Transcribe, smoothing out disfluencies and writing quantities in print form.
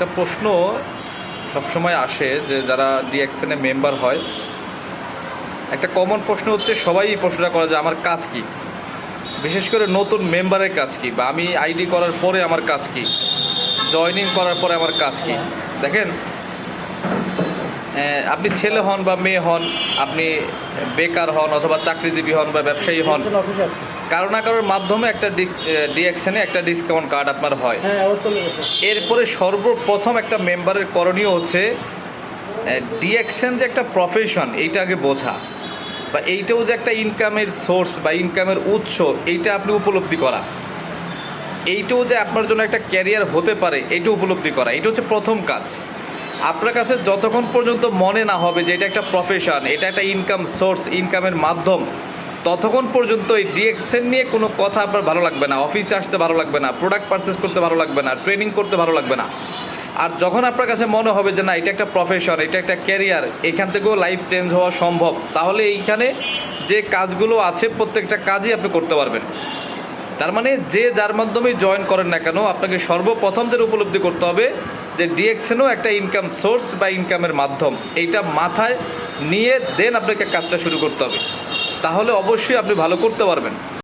একটা প্রশ্ন সবসময় আসে যে যারা ডিএক্সএনে মেম্বার হয়, একটা কমন প্রশ্ন হচ্ছে, সবাই এই প্রশ্নটা করে যে আমার কাজ কি, বিশেষ করে নতুন মেম্বারের কাজ কি, বা আমি আইডি করার পরে আমার কাজ কি, জয়নিং করার পরে আমার কাজ কি। দেখেন, আপনি ছেলে হন বা মেয়ে হন, আপনি বেকার হন অথবা চাকরিজীবী হন বা ব্যবসায়ী হন, কারো না কারোর মাধ্যমে একটা ডিএক্সএনে একটা ডিসকাউন্ট কার্ড আপনার হয়। এরপরে সর্বপ্রথম একটা মেম্বারের করণীয় হচ্ছে ডিএক্সএন যে একটা প্রফেশন, এইটা আগে বোঝা, বা এইটাও যে একটা ইনকামের সোর্স বা ইনকামের উৎস, এইটা আপনি উপলব্ধি করা, এইটাও যে আপনার জন্য একটা ক্যারিয়ার হতে পারে, এইটা উপলব্ধি করা। এটা হচ্ছে প্রথম কাজ। আপনার কাছে যতক্ষণ পর্যন্ত মনে না হবে যে এটা একটা প্রফেশন, এটা একটা ইনকাম সোর্স, ইনকামের মাধ্যম, ততক্ষণ পর্যন্ত এই ডিএক্সএন নিয়ে কোনো কথা আপনার ভালো লাগবে না, অফিসে আসতে ভালো লাগবে না, প্রোডাক্ট পারচেস করতে ভালো লাগবে না, ট্রেনিং করতে ভালো লাগবে না। আর যখন আপনার কাছে মনে হবে যে না, এটা একটা প্রফেশন, এটা একটা ক্যারিয়ার, এখান থেকেও লাইফ চেঞ্জ হওয়া সম্ভব, তাহলে এইখানে যে কাজগুলো আছে প্রত্যেকটা কাজই আপনি করতে পারবেন। তার মানে যে যার মাধ্যমেই জয়েন করেন না কেন, আপনাকে সর্বপ্রথম যেটা উপলব্ধি করতে হবে যে ডিএক্সএনও একটা ইনকাম সোর্স বা ইনকামের মাধ্যম, এইটা মাথায় নিয়ে দেন আপনাকে কাজটা শুরু করতে হবে। তাহলে অবশ্যই আপনি ভালো করতে পারবেন।